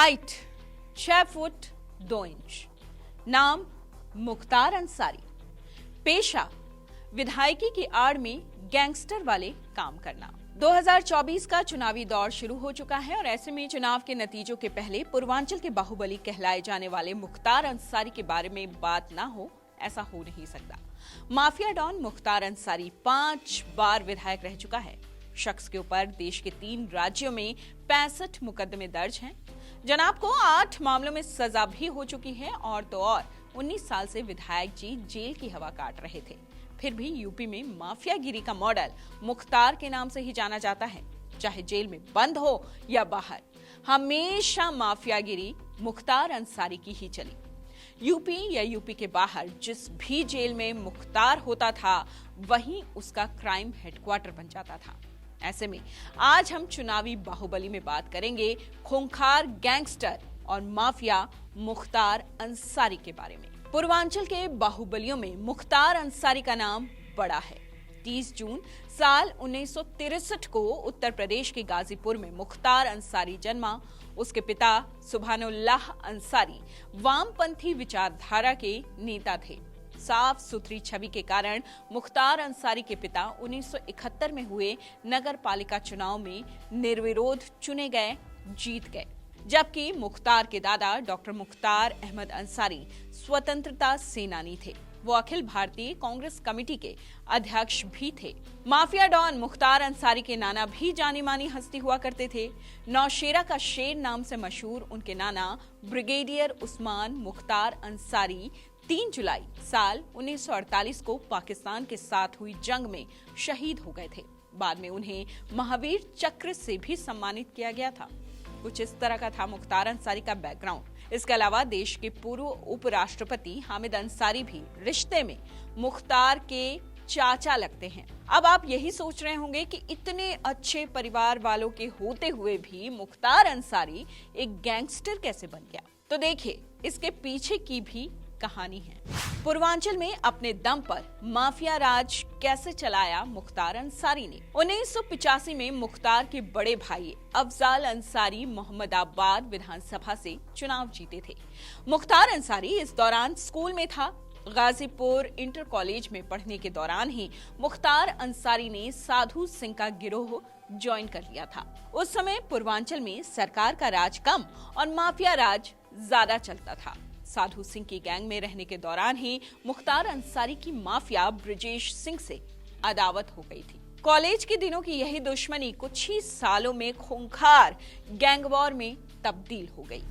Height 6 foot 2 inch. नाम मुख्तार अंसारी। पेशा विधायकी की आड़ में गैंगस्टर वाले काम करना। 2024 का चुनावी दौर शुरू हो चुका है और ऐसे में चुनाव के नतीजों के पहले पूर्वांचल के बाहुबली कहलाए जाने वाले मुख्तार अंसारी के बारे में बात ना हो, ऐसा हो नहीं सकता। माफिया डॉन मुख्तार अंसारी 5 बार विधायक रह चुका है। शख्स के ऊपर देश के 3 राज्यों में 65 मुकदमे दर्ज हैं। जनाब को 8 मामलों में सजा भी हो चुकी है और तो और 19 साल से विधायक जी जेल की हवा काट रहे थे। फिर भी यूपी में माफियागिरी का मॉडल मुख्तार के नाम से ही जाना जाता है। चाहे जेल में बंद हो या बाहर, हमेशा माफियागिरी मुख्तार अंसारी की ही चली। यूपी या यूपी के बाहर जिस भी जेल में मुख्तार होता था, वहीं उसका क्राइम हेडक्वार्टर बन जाता था। ऐसे में आज हम चुनावी बाहुबली में बात करेंगे खूंखार गैंगस्टर और माफिया मुख्तार अंसारी के बारे में। पूर्वांचल के बाहुबलियों में मुख्तार अंसारी का नाम बड़ा है। 30 जून साल 1963 को उत्तर प्रदेश के गाजीपुर में मुख्तार अंसारी जन्मा। उसके पिता सुभानुल्लाह अंसारी वामपंथी विचारधारा के नेता थे। साफ सुथरी छवि के कारण मुख्तार अंसारी के पिता 1971 में हुए नगर पालिका चुनाव में निर्विरोध चुने गए, जीत गए। जबकि मुख्तार के दादा डॉक्टर मुख्तार अहमद अंसारी स्वतंत्रता सेनानी थे। वो अखिल भारतीय कांग्रेस कमेटी के अध्यक्ष भी थे। माफिया डॉन मुख्तार अंसारी के नाना भी जानी मानी हस्ती हुआ करते थे। नौशेरा का शेर नाम से मशहूर उनके नाना ब्रिगेडियर उस्मान मुख्तार अंसारी 3 जुलाई साल 1948 को पाकिस्तान के साथ हुई जंग में शहीद हो गए थे। बाद में उन्हें महावीर चक्र से भी सम्मानित किया गया था। कुछ इस तरह का था मुख्तार अंसारी का बैकग्राउंड। इसके अलावा देश के पूर्व उपराष्ट्रपति हामिद अंसारी भी रिश्ते में मुख्तार के चाचा लगते हैं। अब आप यही सोच रहे होंगे कि इतने अच्छे परिवार वालों के होते हुए भी मुख्तार अंसारी एक गैंगस्टर कैसे बन गया। तो देखिए, इसके पीछे की भी कहानी है। पूर्वांचल में अपने दम पर माफिया राज कैसे चलाया मुख्तार अंसारी ने। 1985 में मुख्तार के बड़े भाई अफजाल अंसारी मोहम्मदाबाद विधानसभा से चुनाव जीते थे। मुख्तार अंसारी इस दौरान स्कूल में था। गाजीपुर इंटर कॉलेज में पढ़ने के दौरान ही मुख्तार अंसारी ने साधु सिंह का गिरोह ज्वाइन कर लिया था। उस समय पूर्वांचल में सरकार का राज कम और माफिया राज ज्यादा चलता था। साधु सिंह की गैंग में रहने के दौरान ही मुख्तार अंसारी की माफिया ब्रजेश सिंह से अदावत हो गई थी। कॉलेज के दिनों की यही दुश्मनी कुछ ही सालों में खूंखार गैंग वॉर में तब्दील हो गई।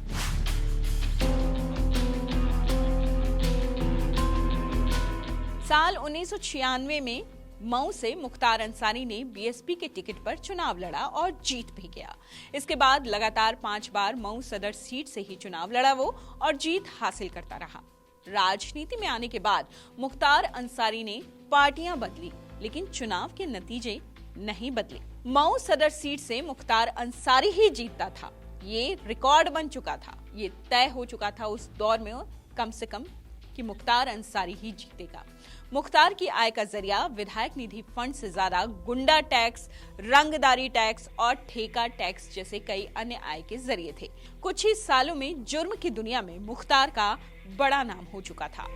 साल 1996 में मऊ से मुख्तार अंसारी ने बीएसपी के टिकट पर चुनाव लड़ा और जीत भी गया। इसके बाद लगातार 5 बार मऊ सदर सीट से ही चुनाव लड़ा वो और जीत हासिल करता रहा। राजनीति में आने के बाद मुख्तार अंसारी ने पार्टियां बदली, लेकिन चुनाव के नतीजे नहीं बदले। मऊ सदर सीट से मुख्तार अंसारी ही जीतता था। ये रिकॉर्ड बन चुका था। ये तय हो चुका था उस दौर में कम से कम कि मुख्तार अंसारी ही जीतेगा। मुख्तार की आय का जरिया विधायक निधि फंड से ज्यादा गुंडा टैक्स, रंगदारी टैक्स और ठेका टैक्स जैसे कई अन्य आय के जरिए थे। कुछ ही सालों में जुर्म की दुनिया में मुख्तार का बड़ा नाम हो चुका था।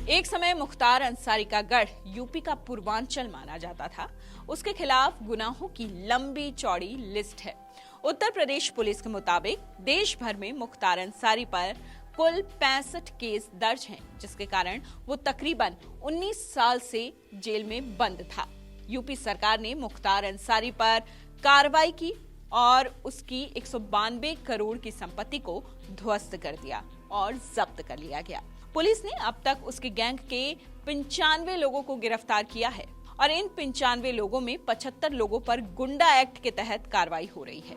एक समय मुख्तार अंसारी का गढ़ यूपी का पूर्वांचल माना जाता था। उसके खिलाफ गुनाहों की लंबी चौड़ी लिस्ट है। उत्तर प्रदेश पुलिस के मुताबिक देश भर में मुख्तार अंसारी पर कुल 65 केस दर्ज हैं, जिसके कारण वो तकरीबन 19 साल से जेल में बंद था। यूपी सरकार ने मुख्तार अंसारी पर कार्रवाई की और उसकी 192 करोड़ की संपत्ति को ध्वस्त कर दिया और जब्त कर लिया गया। पुलिस ने अब तक उसके गैंग के 95 लोगों को गिरफ्तार किया है और इन 95 लोगों में 75 लोगों पर गुंडा एक्ट के तहत कार्रवाई हो रही है।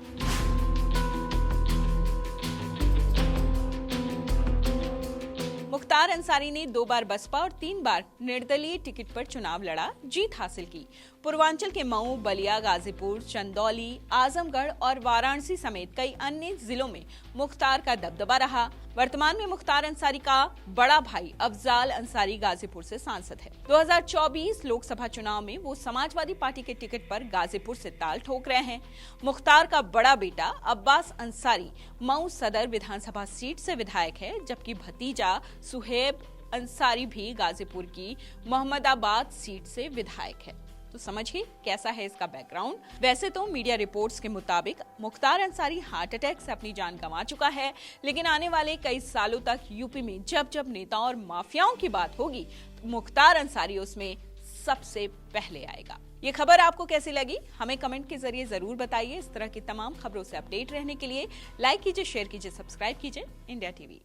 मुख्तार अंसारी ने 2 बार बसपा और 3 बार निर्दलीय टिकट पर चुनाव लड़ा, जीत हासिल की। पूर्वांचल के मऊ, बलिया, गाजीपुर, चंदौली, आजमगढ़ और वाराणसी समेत कई अन्य जिलों में मुख्तार का दबदबा रहा। वर्तमान में मुख्तार अंसारी का बड़ा भाई अफजाल अंसारी गाजीपुर से सांसद है। 2024 लोकसभा चुनाव में वो समाजवादी पार्टी के टिकट पर गाजीपुर से ताल ठोक रहे हैं। मुख्तार का बड़ा बेटा अब्बास अंसारी मऊ सदर विधानसभा सीट से विधायक है, जबकि भतीजा सुहेब अंसारी भी गाजीपुर की मोहम्मदाबाद सीट से विधायक है। तो समझिए कैसा है इसका बैकग्राउंड। वैसे तो मीडिया रिपोर्ट्स के मुताबिक मुख्तार अंसारी हार्ट अटैक से अपनी जान गंवा चुका है, लेकिन आने वाले कई सालों तक यूपी में जब जब नेताओं और माफियाओं की बात होगी तो मुख्तार अंसारी उसमें सबसे पहले आएगा। ये खबर आपको कैसी लगी हमें कमेंट के जरिए जरूर बताइए। इस तरह की तमाम खबरों से अपडेट रहने के लिए लाइक कीजिए, शेयर कीजिए, सब्सक्राइब कीजिए इंडिया टीवी।